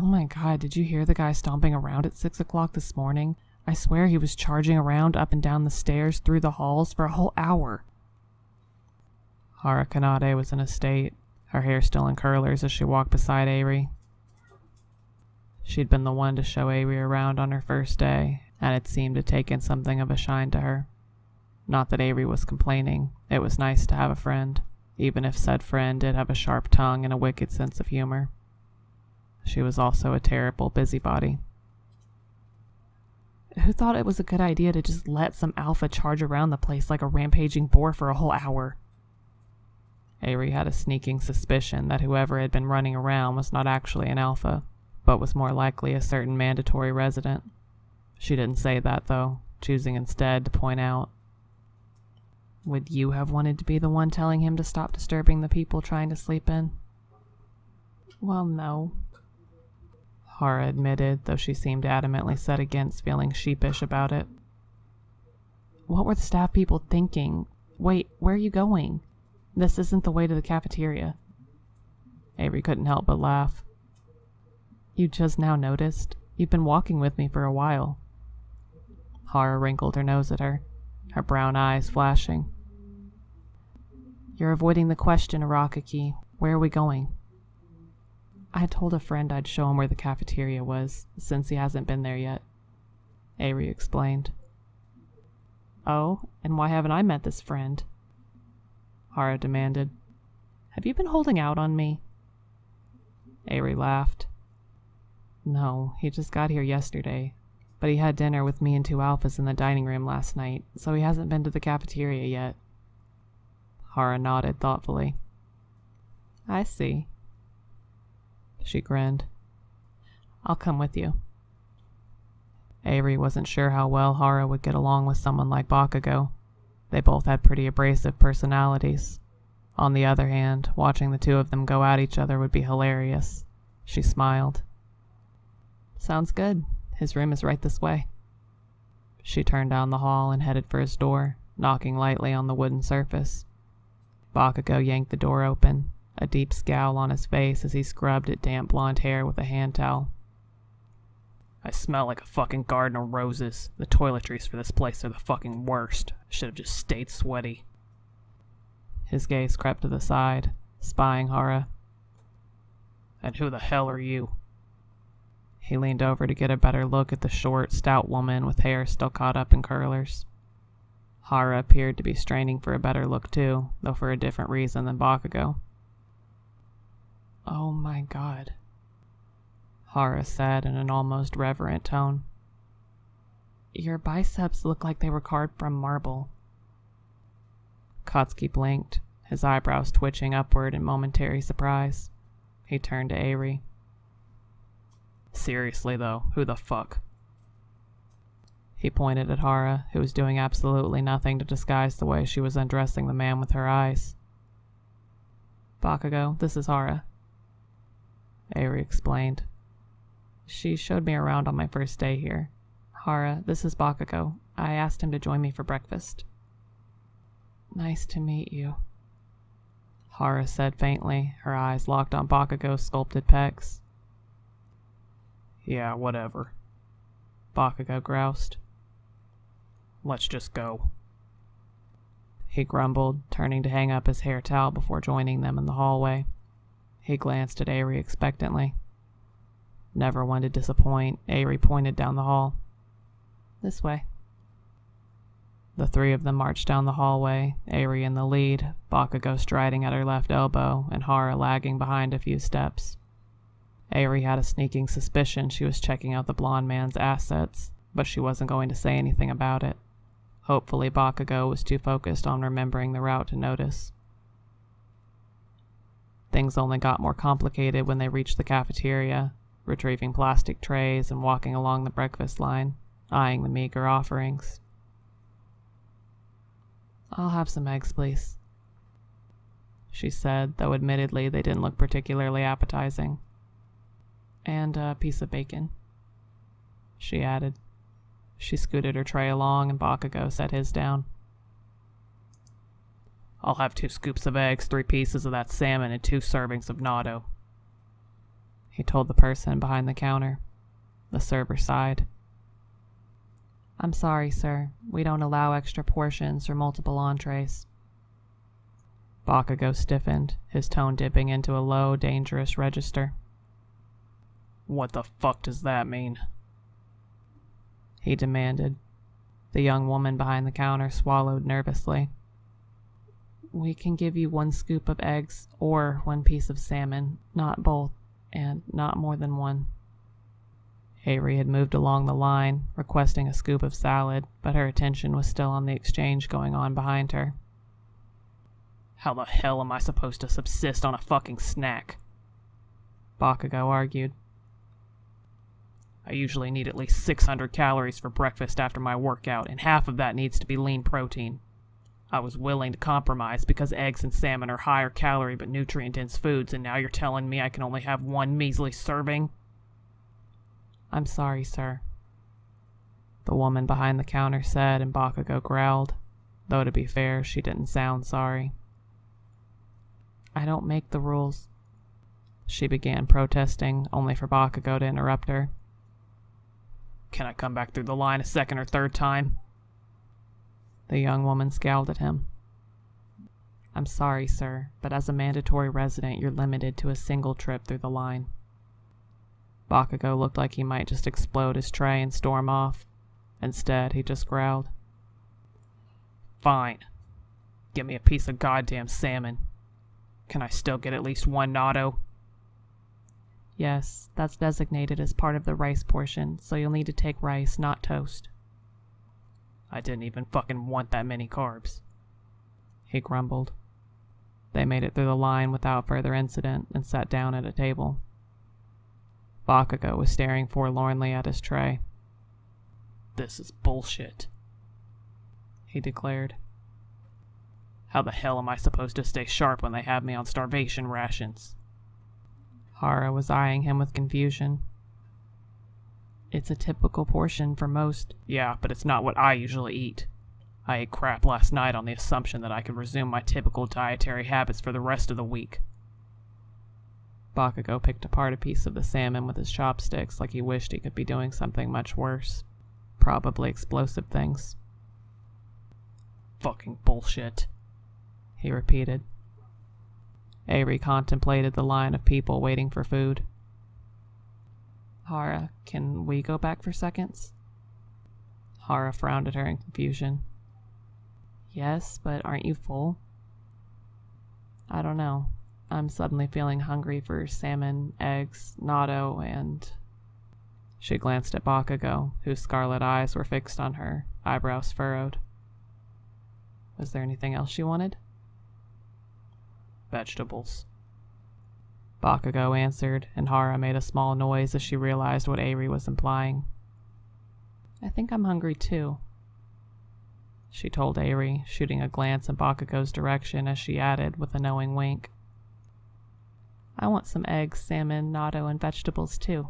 Oh my god, did you hear the guy stomping around at 6 o'clock this morning? I swear he was charging around up and down the stairs through the halls for a whole hour. Hara Kanade was in a state, her hair still in curlers as she walked beside Airi. She'd been the one to show Airi around on her first day, and it seemed to take in something of a shine to her. Not that Airi was complaining, it was nice to have a friend, even if said friend did have a sharp tongue and a wicked sense of humor. She was also a terrible busybody. Who thought it was a good idea to just let some alpha charge around the place like a rampaging boar for a whole hour? Airi had a sneaking suspicion that whoever had been running around was not actually an alpha, but was more likely a certain mandatory resident. She didn't say that, though, choosing instead to point out, "Would you have wanted to be the one telling him to stop disturbing the people trying to sleep in?" "Well, no," Hara admitted, though she seemed adamantly set against feeling sheepish about it. "What were the staff people thinking? Wait, where are you going? This isn't the way to the cafeteria." Avery couldn't help but laugh. "You just now noticed? You've been walking with me for a while." Hara wrinkled her nose at her brown eyes flashing. "You're avoiding the question, Arakaki. Where are we going?" "I had told a friend I'd show him where the cafeteria was, since he hasn't been there yet," Airi explained. "Oh, and why haven't I met this friend?" Hara demanded. "Have you been holding out on me?" Airi laughed. "No, he just got here yesterday, but he had dinner with me and 2 alphas in the dining room last night, so he hasn't been to the cafeteria yet." Hara nodded thoughtfully. "I see." She grinned. "I'll come with you." Airi wasn't sure how well Hara would get along with someone like Bakugou. They both had pretty abrasive personalities. On the other hand, watching the two of them go at each other would be hilarious. She smiled. "Sounds good. His room is right this way." She turned down the hall and headed for his door, knocking lightly on the wooden surface. Bakugou yanked the door open, a deep scowl on his face as he scrubbed at damp blonde hair with a hand towel. "I smell like a fucking garden of roses. The toiletries for this place are the fucking worst. I should have just stayed sweaty." His gaze crept to the side, spying Hara. "And who the hell are you?" He leaned over to get a better look at the short, stout woman with hair still caught up in curlers. Hara appeared to be straining for a better look too, though for a different reason than Bakugou. "Oh my god," Hara said in an almost reverent tone. "Your biceps look like they were carved from marble." Katsuki blinked, his eyebrows twitching upward in momentary surprise. He turned to Airi. "Seriously though, who the fuck?" He pointed at Hara, who was doing absolutely nothing to disguise the way she was undressing the man with her eyes. "Bakugou, this is Hara," Airi explained. "She showed me around on my first day here. Hara, this is Bakugou. I asked him to join me for breakfast." "Nice to meet you," Hara said faintly, her eyes locked on Bakugou's sculpted pecs. "Yeah, whatever," Bakugou groused. "Let's just go," he grumbled, turning to hang up his hair towel before joining them in the hallway. He glanced at Airi expectantly. Never one to disappoint, Airi pointed down the hall. "This way." The three of them marched down the hallway, Airi in the lead, Bakugou striding at her left elbow, and Hara lagging behind a few steps. Airi had a sneaking suspicion she was checking out the blonde man's assets, but she wasn't going to say anything about it. Hopefully Bakugou was too focused on remembering the route to notice. Things only got more complicated when they reached the cafeteria, retrieving plastic trays and walking along the breakfast line, eyeing the meager offerings. "I'll have some eggs, please," she said, though admittedly they didn't look particularly appetizing. "And a piece of bacon," she added. She scooted her tray along and Bakugou set his down. "I'll have 2 scoops of eggs, 3 pieces of that salmon, and 2 servings of natto," he told the person behind the counter. The server sighed. I'm sorry, sir. We don't allow extra portions or multiple entrees. Bakugou stiffened, his tone dipping into a low, dangerous register. What the fuck does that mean? He demanded. The young woman behind the counter swallowed nervously. We can give you 1 scoop of eggs or 1 piece of salmon, not both, and not more than 1. Avery had moved along the line, requesting a scoop of salad, but her attention was still on the exchange going on behind her. How the hell am I supposed to subsist on a fucking snack? Bakugou argued. I usually need at least 600 calories for breakfast after my workout, and half of that needs to be lean protein. I was willing to compromise because eggs and salmon are higher calorie but nutrient-dense foods, and now you're telling me I can only have 1 measly serving? I'm sorry, sir, the woman behind the counter said, and Bakugou growled, though to be fair, she didn't sound sorry. I don't make the rules. She began protesting, only for Bakugou to interrupt her. Can I come back through the line a second or third time? The young woman scowled at him. I'm sorry, sir, but as a mandatory resident, you're limited to a single trip through the line. Bakugou looked like he might just explode his tray and storm off. Instead, he just growled. Fine. Give me a piece of goddamn salmon. Can I still get at least 1 natto? Yes, that's designated as part of the rice portion, so you'll need to take rice, not toast. I didn't even fucking want that many carbs. He grumbled. They made it through the line without further incident and sat down at a table. Bakugou was staring forlornly at his tray. This is bullshit, he declared. How the hell am I supposed to stay sharp when they have me on starvation rations? Hara was eyeing him with confusion. It's a typical portion for most. Yeah, but it's not what I usually eat. I ate crap last night on the assumption that I could resume my typical dietary habits for the rest of the week. Bakugou picked apart a piece of the salmon with his chopsticks like he wished he could be doing something much worse. Probably explosive things. Fucking bullshit, he repeated. Avery contemplated the line of people waiting for food. Hara, can we go back for seconds? Hara frowned at her in confusion. Yes, but aren't you full? I don't know. I'm suddenly feeling hungry for salmon, eggs, natto, and... She glanced at Bakugou, whose scarlet eyes were fixed on her, eyebrows furrowed. Was there anything else she wanted? Vegetables, Bakugou answered, and Hara made a small noise as she realized what Avery was implying. I think I'm hungry too, she told Avery, shooting a glance in Bakugou's direction as she added with a knowing wink. I want some eggs, salmon, natto, and vegetables too.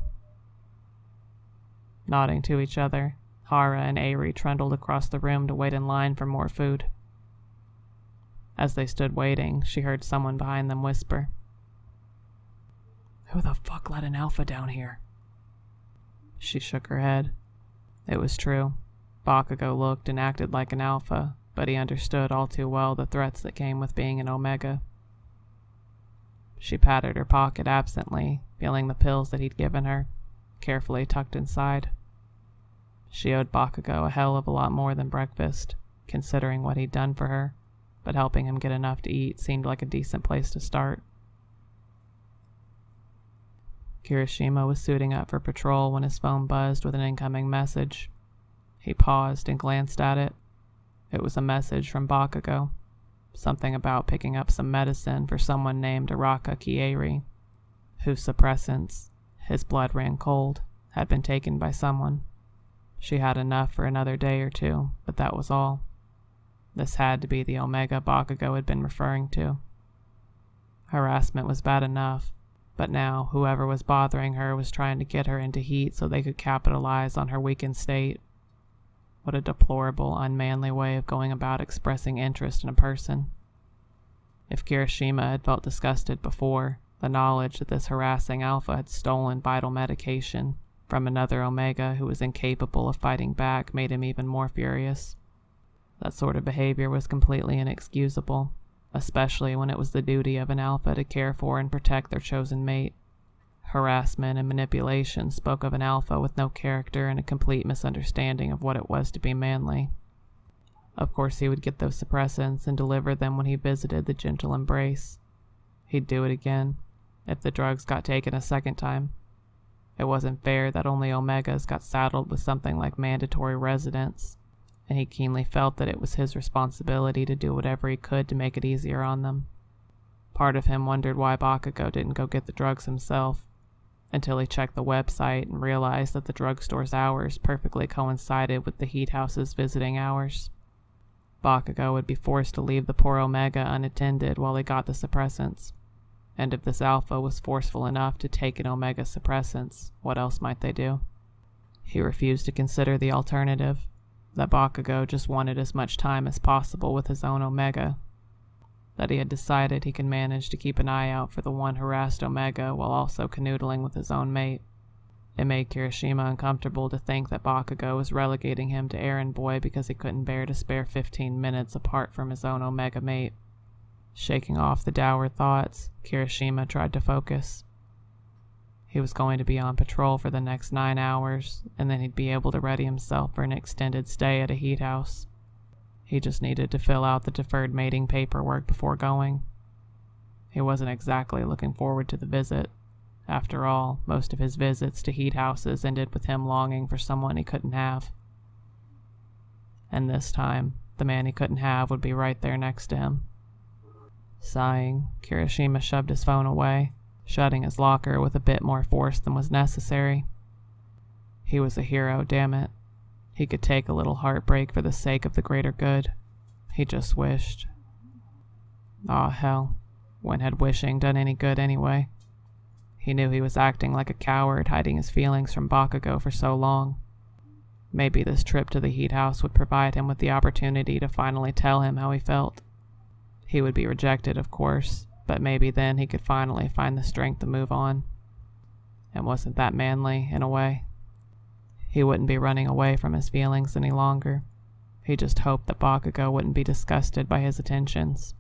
Nodding to each other, Hara and Avery trundled across the room to wait in line for more food. As they stood waiting, she heard someone behind them whisper, Who the fuck let an alpha down here? She shook her head. It was true. Bakugou looked and acted like an alpha, but he understood all too well the threats that came with being an omega. She patted her pocket absently, feeling the pills that he'd given her, carefully tucked inside. She owed Bakugou a hell of a lot more than breakfast, considering what he'd done for her, but helping him get enough to eat seemed like a decent place to start. Kirishima was suiting up for patrol when his phone buzzed with an incoming message. He paused and glanced at it. It was a message from Bakugou, something about picking up some medicine for someone named Araka Kieri, whose suppressants, his blood ran cold, had been taken by someone. She had enough for another day or two, but that was all. This had to be the Omega Bakugou had been referring to. Harassment was bad enough, but now whoever was bothering her was trying to get her into heat so they could capitalize on her weakened state. What a deplorable, unmanly way of going about expressing interest in a person. If Kirishima had felt disgusted before, The knowledge that this harassing alpha had stolen vital medication from another Omega who was incapable of fighting back made him even more furious. That sort of behavior was completely inexcusable, especially when it was the duty of an alpha to care for and protect their chosen mate. Harassment and manipulation spoke of an alpha with no character and a complete misunderstanding of what it was to be manly. Of course, he would get those suppressants and deliver them when he visited the gentle embrace. He'd do it again, if the drugs got taken a second time. It wasn't fair that only Omegas got saddled with something like mandatory residence, and he keenly felt that it was his responsibility to do whatever he could to make it easier on them. Part of him wondered why Bakugou didn't go get the drugs himself, until he checked the website and realized that the drugstore's hours perfectly coincided with the Heat House's visiting hours. Bakugou would be forced to leave the poor Omega unattended while he got the suppressants. And if this alpha was forceful enough to take an Omega suppressants, what else might they do? He refused to consider the alternative, that Bakugou just wanted as much time as possible with his own Omega, that he had decided he could manage to keep an eye out for the one harassed Omega while also canoodling with his own mate. It made Kirishima uncomfortable to think that Bakugou was relegating him to errand boy because he couldn't bear to spare 15 minutes apart from his own Omega mate. Shaking off the dour thoughts, Kirishima tried to focus. He was going to be on patrol for the next 9 hours, and then he'd be able to ready himself for an extended stay at a heat house. He just needed to fill out the deferred mating paperwork before going. He wasn't exactly looking forward to the visit. After all, most of his visits to heat houses ended with him longing for someone he couldn't have. And this time, the man he couldn't have would be right there next to him. Sighing, Kirishima shoved his phone away, shutting his locker with a bit more force than was necessary. He was a hero, damn it. He could take a little heartbreak for the sake of the greater good. He just wished. Aw, hell. When had wishing done any good anyway? He knew he was acting like a coward, hiding his feelings from Bakugou for so long. Maybe this trip to the heat house would provide him with the opportunity to finally tell him how he felt. He would be rejected, of course, but maybe then he could finally find the strength to move on. And wasn't that manly, in a way? He wouldn't be running away from his feelings any longer. He just hoped that Bakugou wouldn't be disgusted by his attentions.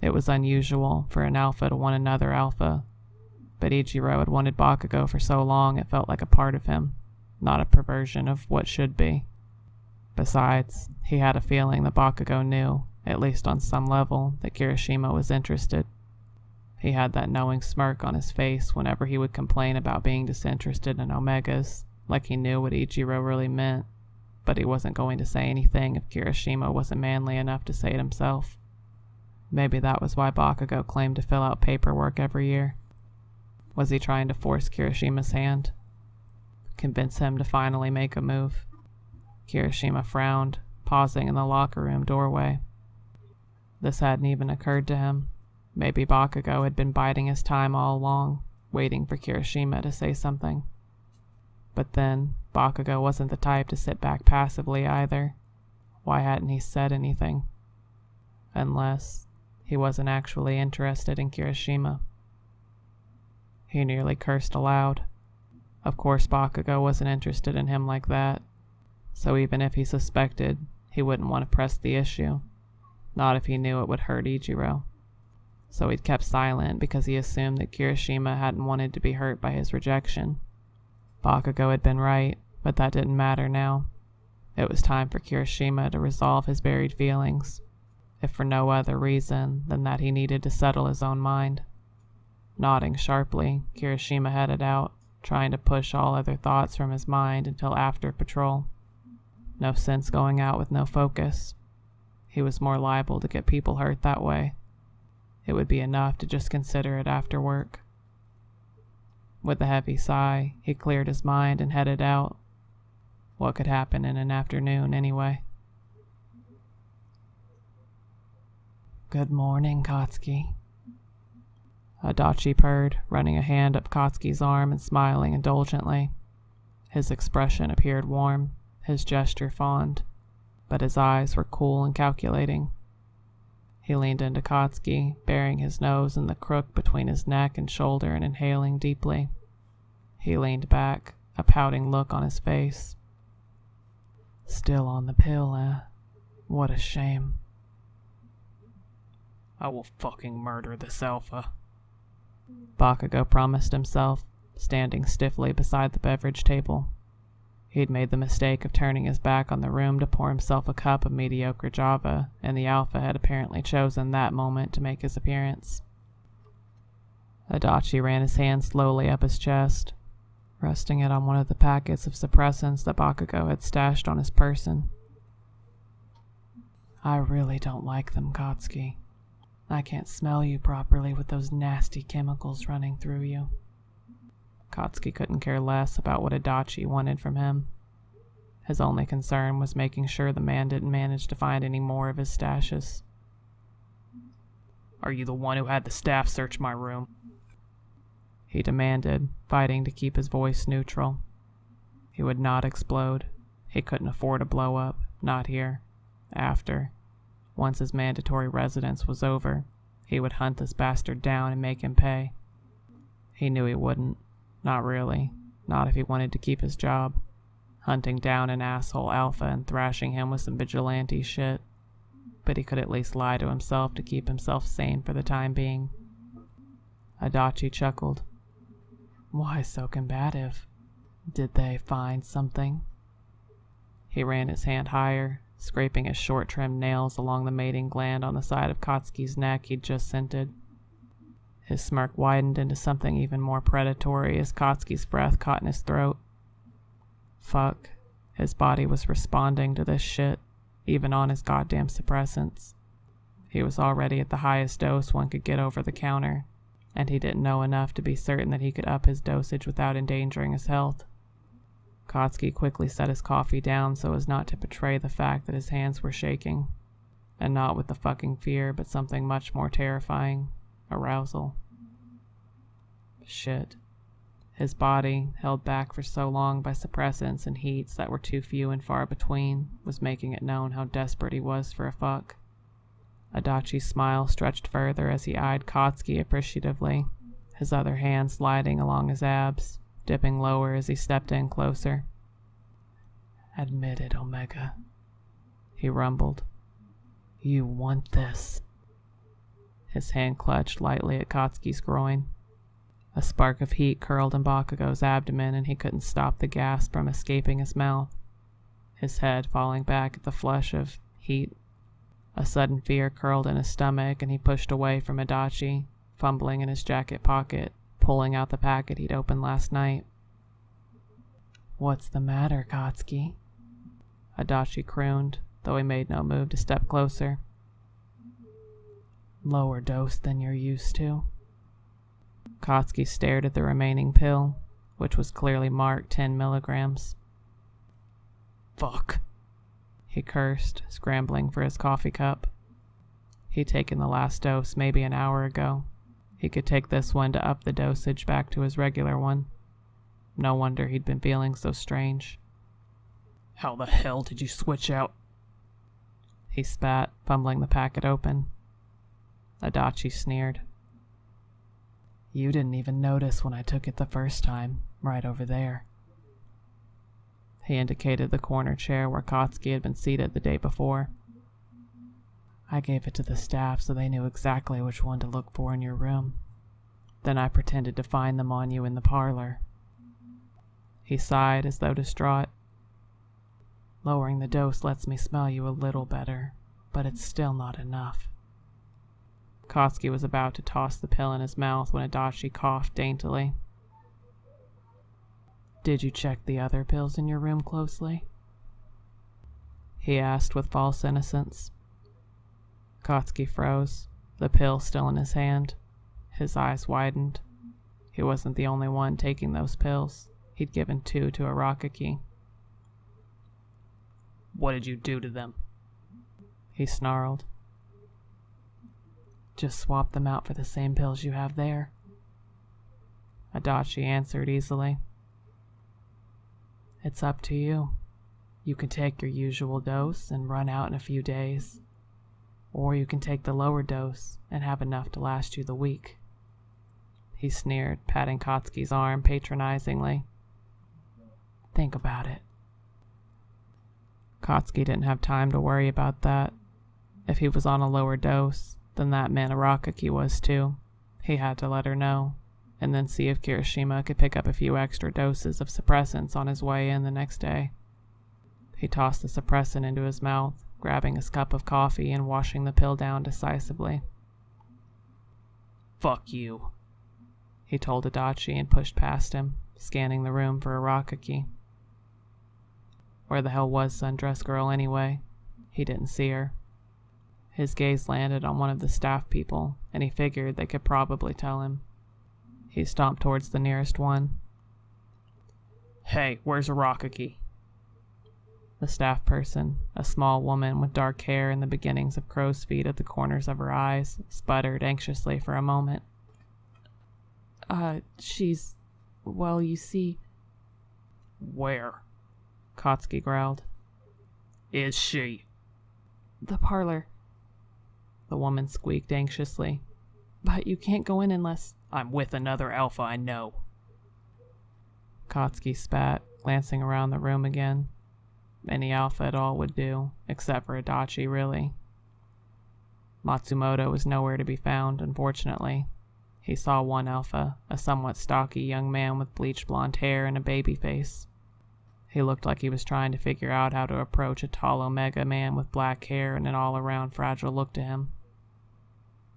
It was unusual for an alpha to want another alpha, but Ichiro had wanted Bakugou for so long it felt like a part of him, not a perversion of what should be. Besides, he had a feeling that Bakugou knew, at least on some level, that Kirishima was interested. He had that knowing smirk on his face whenever he would complain about being disinterested in Omegas, like he knew what Ichiro really meant, but he wasn't going to say anything if Kirishima wasn't manly enough to say it himself. Maybe that was why Bakugou claimed to fill out paperwork every year. Was he trying to force Kirishima's hand? Convince him to finally make a move? Kirishima frowned, pausing in the locker room doorway. This hadn't even occurred to him. Maybe Bakugou had been biding his time all along, waiting for Kirishima to say something. But then, Bakugou wasn't the type to sit back passively either. Why hadn't he said anything? Unless he wasn't actually interested in Kirishima. He nearly cursed aloud. Of course Bakugou wasn't interested in him like that, so even if he suspected, he wouldn't want to press the issue. Not if he knew it would hurt Ichiro. So he'd kept silent because he assumed that Kirishima hadn't wanted to be hurt by his rejection. Bakugou had been right, but that didn't matter now. It was time for Kirishima to resolve his buried feelings, if for no other reason than that he needed to settle his own mind. Nodding sharply, Kirishima headed out, trying to push all other thoughts from his mind until after patrol. No sense going out with no focus. He was more liable to get people hurt that way. It would be enough to just consider it after work. With a heavy sigh, he cleared his mind and headed out. What could happen in an afternoon, anyway? Good morning, Katsuki. Adachi purred, running a hand up Katsuki's arm and smiling indulgently. His expression appeared warm, his gesture fond, but his eyes were cool and calculating. He leaned into Kotsky, burying his nose in the crook between his neck and shoulder and inhaling deeply. He leaned back, a pouting look on his face. Still on the pill, eh? What a shame. I will fucking murder this alpha, Bakugou promised himself, standing stiffly beside the beverage table. He'd made the mistake of turning his back on the room to pour himself a cup of mediocre Java, and the alpha had apparently chosen that moment to make his appearance. Adachi ran his hand slowly up his chest, resting it on one of the packets of suppressants that Bakugou had stashed on his person. I really don't like them, Kotsky. I can't smell you properly with those nasty chemicals running through you. Kotsky couldn't care less about what Adachi wanted from him. His only concern was making sure the man didn't manage to find any more of his stashes. Are you the one who had the staff search my room? He demanded, fighting to keep his voice neutral. He would not explode. He couldn't afford a blow-up, not here. After. Once his mandatory residence was over, he would hunt this bastard down and make him pay. He knew he wouldn't. Not really. Not if he wanted to keep his job. Hunting down an asshole alpha and thrashing him with some vigilante shit. But he could at least lie to himself to keep himself sane for the time being. Adachi chuckled. Why so combative? Did they find something? He ran his hand higher, scraping his short-trimmed nails along the mating gland on the side of Kotsky's neck he'd just scented. His smirk widened into something even more predatory as Kotsky's breath caught in his throat. Fuck. His body was responding to this shit, even on his goddamn suppressants. He was already at the highest dose one could get over the counter, and he didn't know enough to be certain that he could up his dosage without endangering his health. Kotsky quickly set his coffee down so as not to betray the fact that his hands were shaking, and not with the fucking fear, but something much more terrifying. Arousal. Shit. His body, held back for so long by suppressants and heats that were too few and far between, was making it known how desperate he was for a fuck. Adachi's smile stretched further as he eyed Kotsky appreciatively, his other hand sliding along his abs, dipping lower as he stepped in closer. Admit it, Omega, he rumbled. You want this. His hand clutched lightly at Kotsky's groin. A spark of heat curled in Bakugou's abdomen, and he couldn't stop the gasp from escaping his mouth, his head falling back at the flush of heat. A sudden fear curled in his stomach, and he pushed away from Adachi, fumbling in his jacket pocket, pulling out the packet he'd opened last night. What's the matter, Kotsky? Adachi crooned, though he made no move to step closer. Lower dose than you're used to? Kotsky stared at the remaining pill, which was clearly marked 10 milligrams. Fuck, he cursed, scrambling for his coffee cup. He'd taken the last dose maybe an hour ago. He could take this one to up the dosage back to his regular one. No wonder he'd been feeling so strange. How the hell did you switch out? He spat, fumbling the packet open. Adachi sneered. You didn't even notice when I took it the first time, right over there. He indicated the corner chair where Kotsky had been seated the day before. I gave it to the staff so they knew exactly which one to look for in your room. Then I pretended to find them on you in the parlor. He sighed as though distraught. Lowering the dose lets me smell you a little better, but it's still not enough. Kotsky was about to toss the pill in his mouth when Adachi coughed daintily. Did you check the other pills in your room closely? He asked with false innocence. Kotsky froze, the pill still in his hand. His eyes widened. He wasn't the only one taking those pills. He'd given 2 to Arakaki. What did you do to them? He snarled. Just swap them out for the same pills you have there. Adachi answered easily. It's up to you. You can take your usual dose and run out in a few days. Or you can take the lower dose and have enough to last you the week. He sneered, patting Kotsky's arm patronizingly. Think about it. Kotsky didn't have time to worry about that. If he was on a lower dose, then that meant Arakaki was too. He had to let her know, and then see if Kirishima could pick up a few extra doses of suppressants on his way in the next day. He tossed the suppressant into his mouth, grabbing his cup of coffee and washing the pill down decisively. Fuck you, he told Adachi and pushed past him, scanning the room for Arakaki. Where the hell was Sundress Girl anyway? He didn't see her. His gaze landed on one of the staff people, and he figured they could probably tell him. He stomped towards the nearest one. Hey, where's Arakaki? The staff person, a small woman with dark hair and the beginnings of crow's feet at the corners of her eyes, sputtered anxiously for a moment. Well, you see... Where? Kotsky growled. Is she? The parlor. The woman squeaked anxiously. But you can't go in unless... I'm with another alpha I know. Kotsky spat, glancing around the room again. Any alpha at all would do, except for Adachi, really. Matsumoto was nowhere to be found, unfortunately. He saw one alpha, a somewhat stocky young man with bleached blonde hair and a baby face. He looked like he was trying to figure out how to approach a tall Omega man with black hair and an all-around fragile look to him.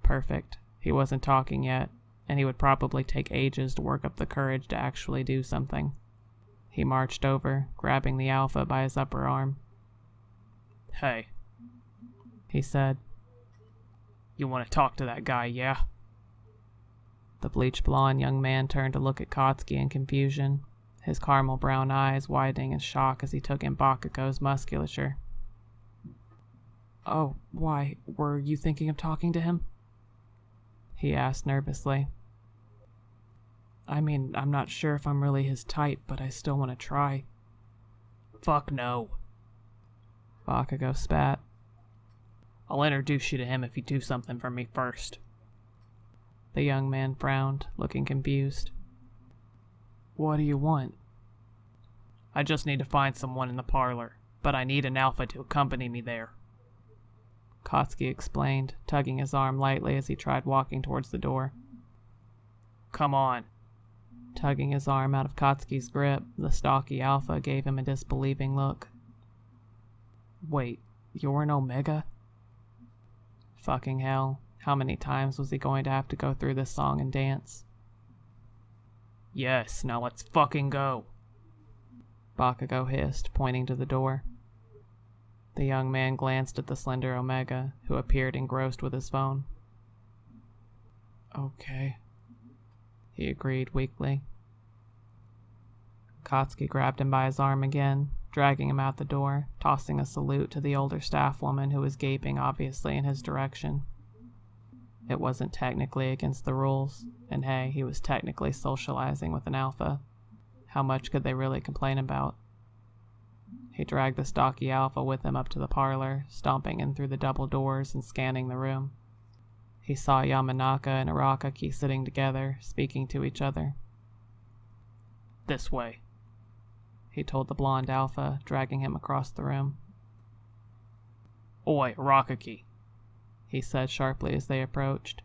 Perfect. He wasn't talking yet, and he would probably take ages to work up the courage to actually do something. He marched over, grabbing the alpha by his upper arm. Hey, he said. You want to talk to that guy, yeah? The bleached blonde young man turned to look at Kotsky in confusion, his caramel brown eyes widening in shock as he took in Bakugou's musculature. Oh, why, were you thinking of talking to him? He asked nervously. I mean, I'm not sure if I'm really his type, but I still want to try. Fuck no. Bakugou spat. I'll introduce you to him if you do something for me first. The young man frowned, looking confused. What do you want? I just need to find someone in the parlor, but I need an alpha to accompany me there. Kotsky explained, tugging his arm lightly as he tried walking towards the door. Come on. Tugging his arm out of Kotsky's grip, the stocky alpha gave him a disbelieving look. Wait, you're an Omega? Fucking hell, how many times was he going to have to go through this song and dance? Yes, now let's fucking go. Bakugou hissed, pointing to the door. The young man glanced at the slender Omega, who appeared engrossed with his phone. Okay, he agreed weakly. Kotsky grabbed him by his arm again, dragging him out the door, tossing a salute to the older staff woman who was gaping obviously in his direction. It wasn't technically against the rules, and hey, he was technically socializing with an alpha. How much could they really complain about? He dragged the stocky alpha with him up to the parlor, stomping in through the double doors and scanning the room. He saw Yamanaka and Arakaki sitting together, speaking to each other. This way, he told the blonde alpha, dragging him across the room. Oi, Arakaki, he said sharply as they approached.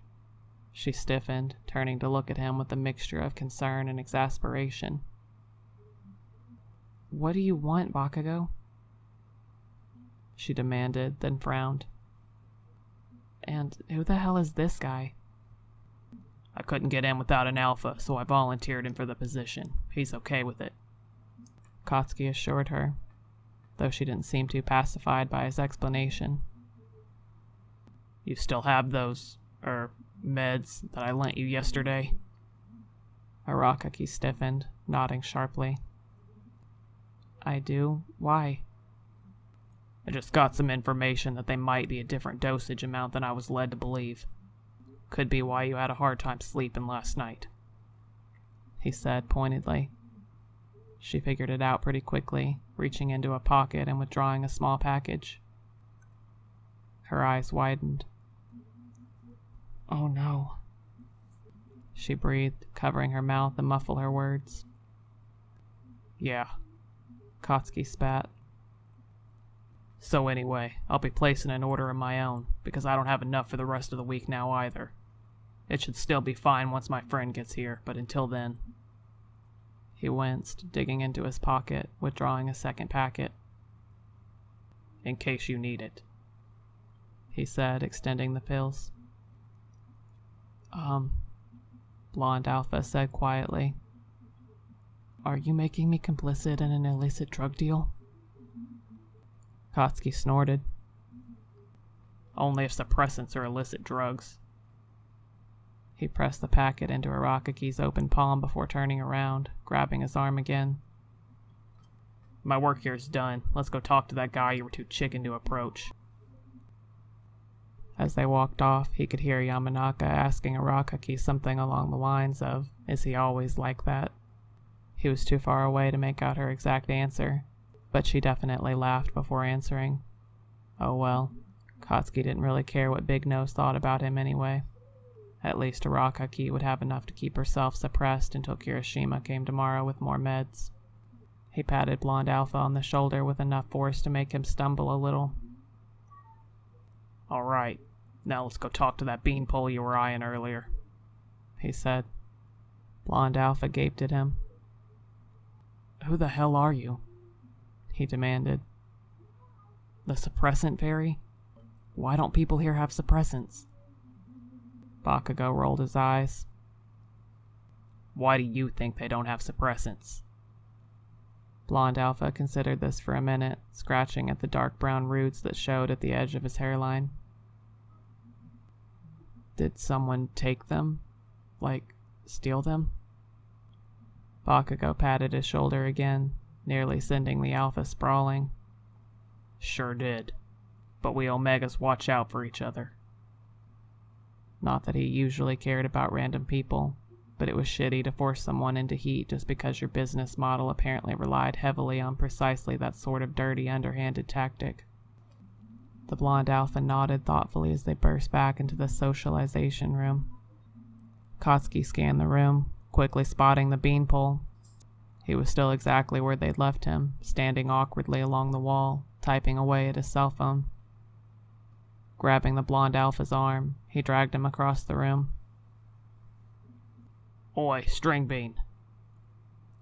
She stiffened, turning to look at him with a mixture of concern and exasperation. What do you want, Bakugou? She demanded, then frowned. And who the hell is this guy? I couldn't get in without an alpha, so I volunteered him for the position. He's okay with it. Kotsky assured her, though she didn't seem too pacified by his explanation. You still have those, meds that I lent you yesterday? Arakaki stiffened, nodding sharply. I do? Why? I just got some information that they might be a different dosage amount than I was led to believe. Could be why you had a hard time sleeping last night, he said pointedly. She figured it out pretty quickly, reaching into a pocket and withdrawing a small package. Her eyes widened. "Oh no," she breathed, covering her mouth to muffle her words. "Yeah," Kotsky spat. "So anyway, I'll be placing an order of my own, because I don't have enough for the rest of the week now either. It should still be fine once my friend gets here, but until then..." He winced, digging into his pocket, withdrawing a second packet. "In case you need it," he said, extending the pills. Blonde Alpha said quietly. "Are you making me complicit in an illicit drug deal?" Kotsky snorted. "Only if suppressants are illicit drugs." He pressed the packet into Arakaki's open palm before turning around, grabbing his arm again. "My work here is done. Let's go talk to that guy you were too chicken to approach." As they walked off, he could hear Yamanaka asking Arakaki something along the lines of, "Is he always like that?" He was too far away to make out her exact answer, but she definitely laughed before answering. Oh well, Kotsky didn't really care what Big Nose thought about him anyway. At least Arakaki would have enough to keep herself suppressed until Kirishima came tomorrow with more meds. He patted Blonde Alpha on the shoulder with enough force to make him stumble a little. "All right, now let's go talk to that beanpole you were eyeing earlier," he said. Blonde Alpha gaped at him. "Who the hell are you?" he demanded. "The suppressant fairy? Why don't people here have suppressants?" Bakugou rolled his eyes. "Why do you think they don't have suppressants?" Blonde Alpha considered this for a minute, scratching at the dark brown roots that showed at the edge of his hairline. "Did someone take them? Like, steal them?" Bakugou patted his shoulder again, nearly sending the Alpha sprawling. "Sure did. But we Omegas watch out for each other." Not that he usually cared about random people, but it was shitty to force someone into heat just because your business model apparently relied heavily on precisely that sort of dirty, underhanded tactic. The Blonde Alpha nodded thoughtfully as they burst back into the socialization room. Kotsky scanned the room, quickly spotting the beanpole. He was still exactly where they'd left him, standing awkwardly along the wall, typing away at his cell phone. Grabbing the Blonde Alpha's arm, he dragged him across the room. "Oi, Stringbean,"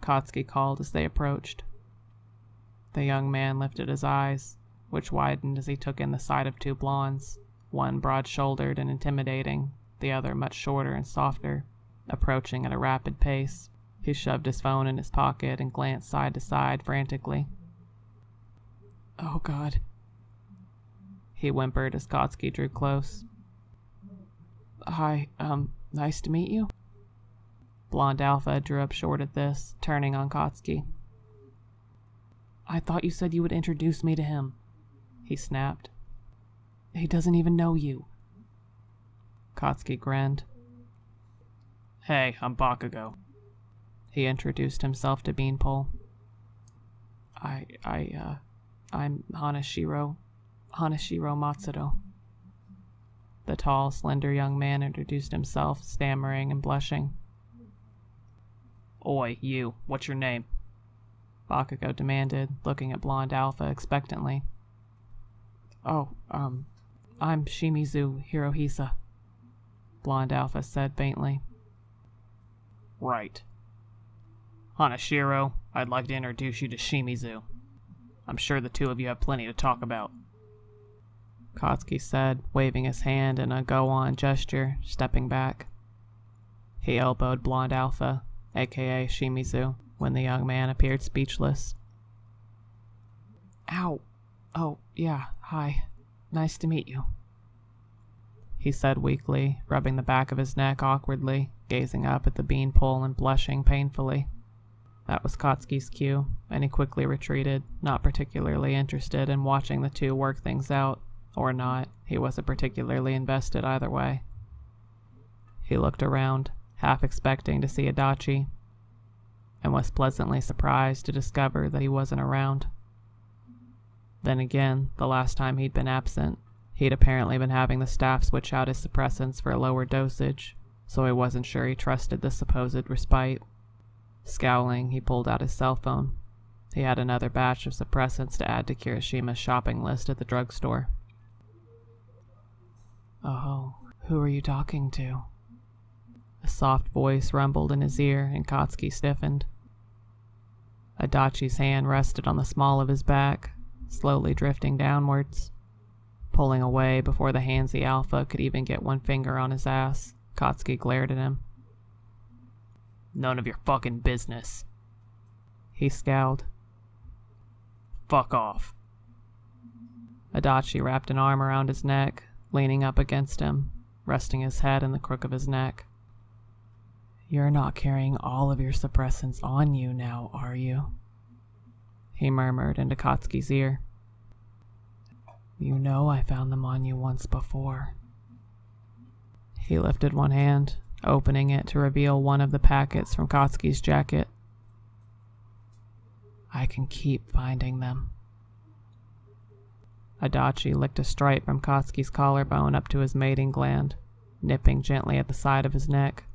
Kotsky called as they approached. The young man lifted his eyes, which widened as he took in the sight of two blondes, one broad-shouldered and intimidating, the other much shorter and softer, approaching at a rapid pace. He shoved his phone in his pocket and glanced side to side frantically. "Oh God," he whimpered as Kotsky drew close. "Hi, nice to meet you." Blonde Alpha drew up short at this, turning on Kotsky. "I thought you said you would introduce me to him," he snapped. "He doesn't even know you." Kotsky grinned. "Hey, I'm Bakugou." He introduced himself to Beanpole. I'm Hanashiro Matsudo." The tall, slender young man introduced himself, stammering and blushing. "Oi, you, what's your name?" Bakugou demanded, looking at Blonde Alpha expectantly. "Oh, I'm Shimizu Hirohisa," Blonde Alpha said faintly. "Right. Hanashiro, I'd like to introduce you to Shimizu. I'm sure the two of you have plenty to talk about," Kotsky said, waving his hand in a go-on gesture, stepping back. He elbowed Blonde Alpha, aka Shimizu, when the young man appeared speechless. "Ow. Oh, yeah, hi. Nice to meet you," he said weakly, rubbing the back of his neck awkwardly, gazing up at the beanpole and blushing painfully. That was Kotsky's cue, and he quickly retreated, not particularly interested in watching the two work things out, or not. He wasn't particularly invested either way. He looked around, half expecting to see Adachi, and was pleasantly surprised to discover that he wasn't around. Then again, the last time he'd been absent, He'd apparently been having the staff switch out his suppressants for a lower dosage, so he wasn't sure he trusted the supposed respite. Scowling, he pulled out his cell phone. He had another batch of suppressants to add to Kirishima's shopping list at the drugstore. "Oh, who are you talking to?" A soft voice rumbled in his ear, and Katsuki stiffened. Adachi's hand rested on the small of his back, slowly drifting downwards. Pulling away before the handsy alpha could even get one finger on his ass, Katsuki glared at him. "None of your fucking business." He scowled. "Fuck off." Adachi wrapped an arm around his neck, leaning up against him, resting his head in the crook of his neck. "You're not carrying all of your suppressants on you now, are you?" he murmured into Katsuki's ear. "You know I found them on you once before." He lifted one hand, opening it to reveal one of the packets from Katsuki's jacket. "I can keep finding them." Adachi licked a stripe from Katsuki's collarbone up to his mating gland, nipping gently at the side of his neck.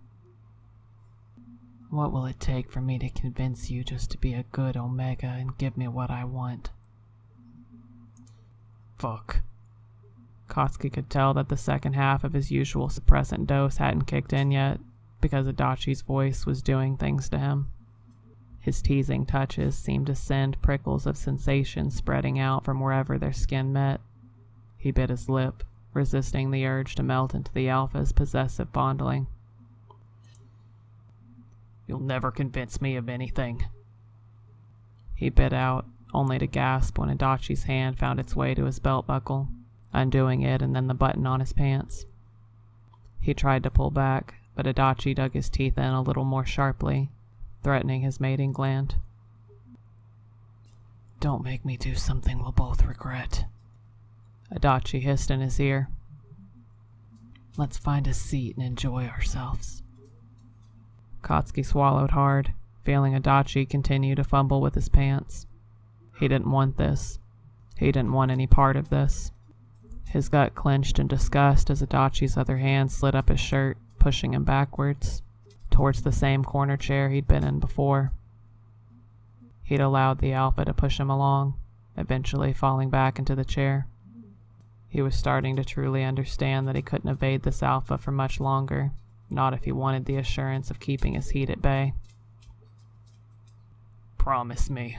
"What will it take for me to convince you just to be a good Omega and give me what I want?" "Fuck." Katsuki could tell that the second half of his usual suppressant dose hadn't kicked in yet, because Adachi's voice was doing things to him. His teasing touches seemed to send prickles of sensation spreading out from wherever their skin met. He bit his lip, resisting the urge to melt into the alpha's possessive fondling. "You'll never convince me of anything," he bit out, only to gasp when Adachi's hand found its way to his belt buckle, undoing it and then the button on his pants. He tried to pull back, but Adachi dug his teeth in a little more sharply, threatening his mating gland. "Don't make me do something we'll both regret," Adachi hissed in his ear. "Let's find a seat and enjoy ourselves." Katsuki swallowed hard, feeling Adachi continue to fumble with his pants. He didn't want this. He didn't want any part of this. His gut clenched in disgust as Adachi's other hand slid up his shirt, pushing him backwards, towards the same corner chair he'd been in before. He'd allowed the alpha to push him along, eventually falling back into the chair. He was starting to truly understand that he couldn't evade this alpha for much longer, not if he wanted the assurance of keeping his heat at bay. "Promise me,"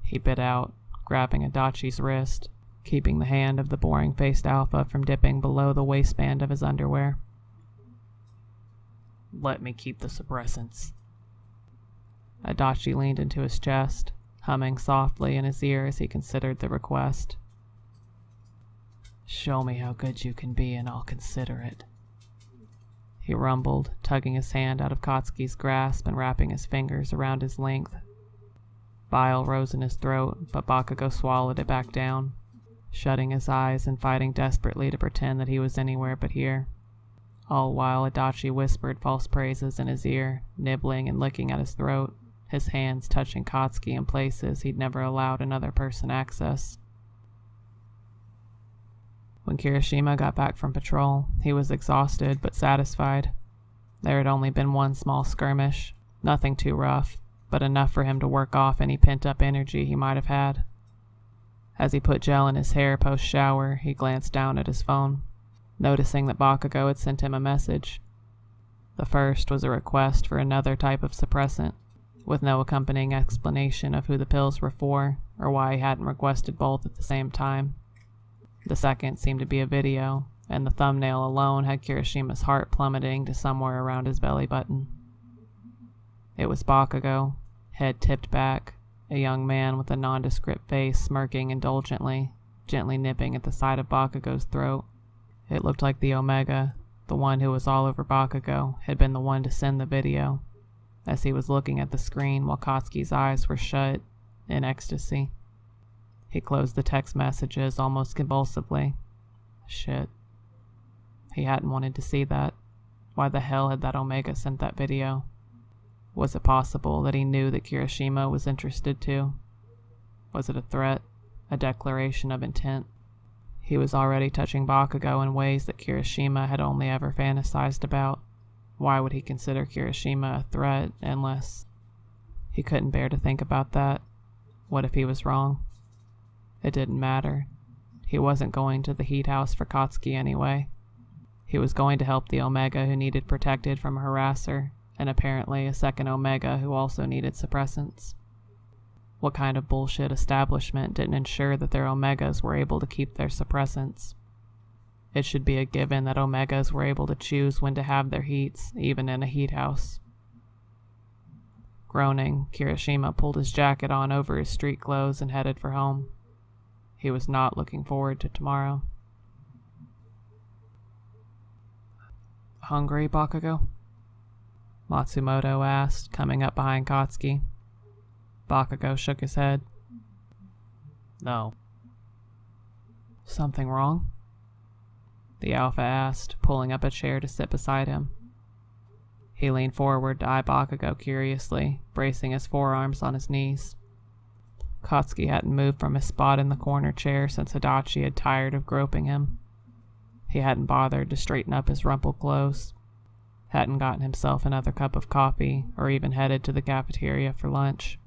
he bit out, grabbing Adachi's wrist, keeping the hand of the boring-faced alpha from dipping below the waistband of his underwear. "Let me keep the suppressants." Adachi leaned into his chest, humming softly in his ear as he considered the request. "Show me how good you can be and I'll consider it," he rumbled, tugging his hand out of Katsuki's grasp and wrapping his fingers around his length. Bile rose in his throat, but Bakugou swallowed it back down, shutting his eyes and fighting desperately to pretend that he was anywhere but here. All while Adachi whispered false praises in his ear, nibbling and licking at his throat, his hands touching Katsuki in places he'd never allowed another person access. When Kirishima got back from patrol, he was exhausted but satisfied. There had only been one small skirmish, nothing too rough, but enough for him to work off any pent-up energy he might have had. As he put gel in his hair post-shower, he glanced down at his phone, noticing that Bakugou had sent him a message. The first was a request for another type of suppressant, with no accompanying explanation of who the pills were for or why he hadn't requested both at the same time. The second seemed to be a video, and the thumbnail alone had Kirishima's heart plummeting to somewhere around his belly button. It was Bakugou, head tipped back, a young man with a nondescript face smirking indulgently, gently nipping at the side of Bakugou's throat. It looked like the Omega, the one who was all over Bakugou, had been the one to send the video, as he was looking at the screen while Katsuki's eyes were shut, in ecstasy. He closed the text messages almost convulsively. Shit. He hadn't wanted to see that. Why the hell had that Omega sent that video? Was it possible that he knew that Kirishima was interested too? Was it a threat? A declaration of intent? He was already touching Bakugou in ways that Kirishima had only ever fantasized about. Why would he consider Kirishima a threat unless... He couldn't bear to think about that. What if he was wrong? It didn't matter. He wasn't going to the heat house for Katsuki anyway. He was going to help the Omega who needed protected from a harasser, and apparently a second Omega who also needed suppressants. What kind of bullshit establishment didn't ensure that their Omegas were able to keep their suppressants? It should be a given that Omegas were able to choose when to have their heats, even in a heat house. Groaning, Kirishima pulled his jacket on over his street clothes and headed for home. He was not looking forward to tomorrow. Hungry, Bakugou? Matsumoto asked, coming up behind Katsuki. Bakugou shook his head. No. Something wrong? The Alpha asked, pulling up a chair to sit beside him. He leaned forward to eye Bakugou curiously, bracing his forearms on his knees. Katsuki hadn't moved from his spot in the corner chair since Hidachi had tired of groping him. He hadn't bothered to straighten up his rumpled clothes, hadn't gotten himself another cup of coffee, or even headed to the cafeteria for lunch.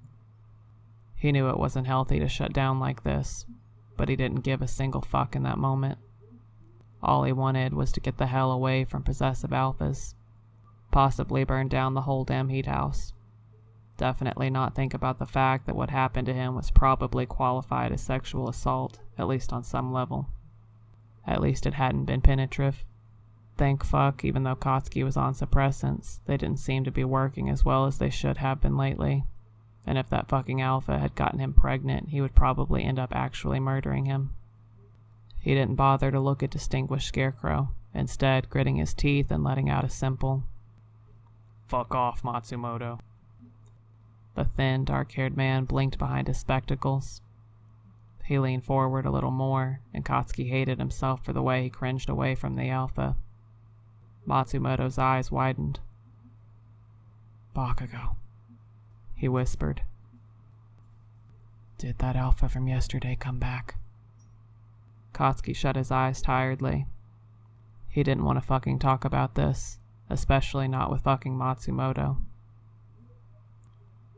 He knew it wasn't healthy to shut down like this, but he didn't give a single fuck in that moment. All he wanted was to get the hell away from possessive alphas. Possibly burn down the whole damn heat house. Definitely not think about the fact that what happened to him was probably qualified as sexual assault, at least on some level. At least it hadn't been penetrative. Thank fuck, even though Katsuki was on suppressants, they didn't seem to be working as well as they should have been lately. And if that fucking alpha had gotten him pregnant, he would probably end up actually murdering him. He didn't bother to look at Distinguished Scarecrow, instead gritting his teeth and letting out a simple, "Fuck off, Matsumoto." The thin, dark-haired man blinked behind his spectacles. He leaned forward a little more, and Katsuki hated himself for the way he cringed away from the alpha. Matsumoto's eyes widened. "Bakugou," he whispered. "Did that alpha from yesterday come back?" Katsuki shut his eyes tiredly. He didn't want to fucking talk about this, especially not with fucking Matsumoto.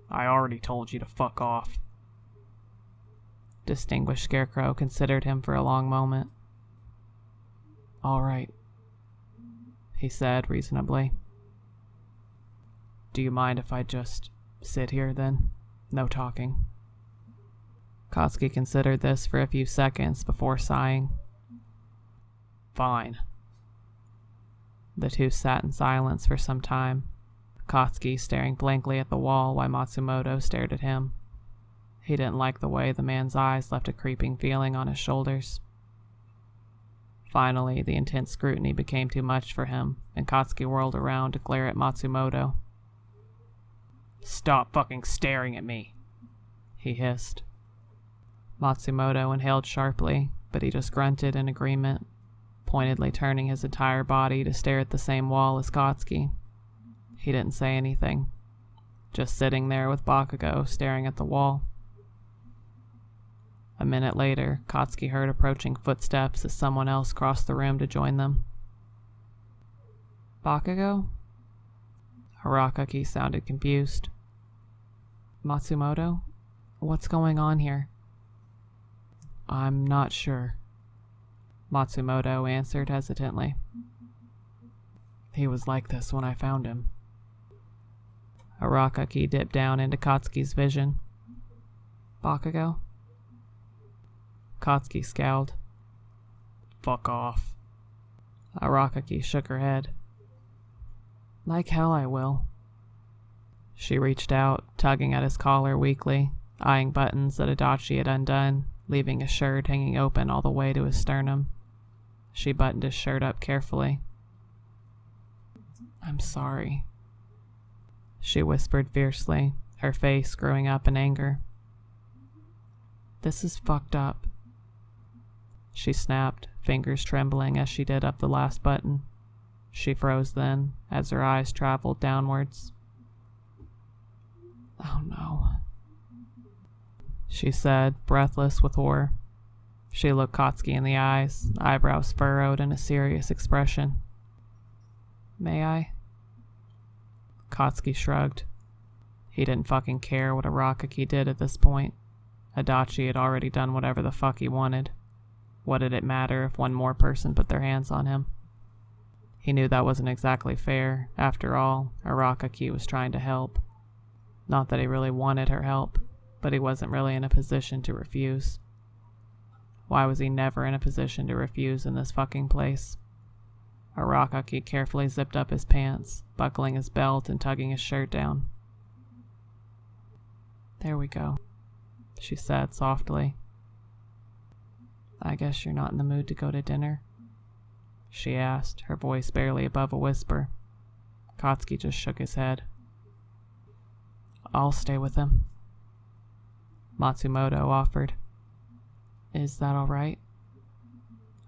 "I already told you to fuck off." Distinguished Scarecrow considered him for a long moment. "All right," he said reasonably. "Do you mind if I just sit here then? No talking." Katsuki considered this for a few seconds before sighing. "Fine." The two sat in silence for some time, Katsuki staring blankly at the wall while Matsumoto stared at him. He didn't like the way the man's eyes left a creeping feeling on his shoulders. Finally, the intense scrutiny became too much for him, and Katsuki whirled around to glare at Matsumoto. "Stop fucking staring at me," he hissed. Matsumoto inhaled sharply, but he just grunted in agreement, pointedly turning his entire body to stare at the same wall as Katsuki. He didn't say anything, just sitting there with Bakugou staring at the wall. A minute later, Katsuki heard approaching footsteps as someone else crossed the room to join them. "Bakugou?" Harakaki sounded confused. "Matsumoto? What's going on here?" "I'm not sure," Matsumoto answered hesitantly. "He was like this when I found him." Harakaki dipped down into Katsuki's vision. "Bakugou?" Katsuki scowled. "Fuck off." Harakaki shook her head. "Like hell I will." She reached out, tugging at his collar weakly, eyeing buttons that Adachi had undone, leaving his shirt hanging open all the way to his sternum. She buttoned his shirt up carefully. "I'm sorry," she whispered fiercely, her face screwing up in anger. "This is fucked up." She snapped, fingers trembling as she did up the last button. She froze then, as her eyes traveled downwards. "Oh no," she said, breathless with horror. She looked Katsuki in the eyes, eyebrows furrowed in a serious expression. May I? Katsuki shrugged. He didn't fucking care what Arakaki did at this point. Adachi had already done whatever the fuck he wanted. What did it matter if one more person put their hands on him? He knew that wasn't exactly fair. After all, Arakaki was trying to help. Not that he really wanted her help, but he wasn't really in a position to refuse. Why was he never in a position to refuse in this fucking place? Arakaki carefully zipped up his pants, buckling his belt and tugging his shirt down. There we go, she said softly. I guess you're not in the mood to go to dinner? She asked, her voice barely above a whisper. Katsuki just shook his head. I'll stay with him, Matsumoto offered. Is that all right?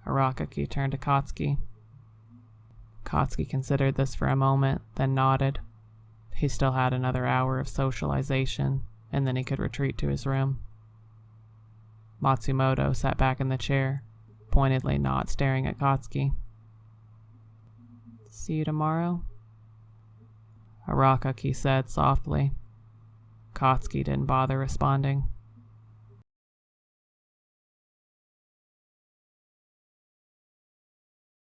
Arakaki turned to Katsuki. Katsuki considered this for a moment, then nodded. He still had another hour of socialization, and then he could retreat to his room. Matsumoto sat back in the chair, pointedly not staring at Katsuki. See you tomorrow? Arakaki said softly. Katsuki didn't bother responding.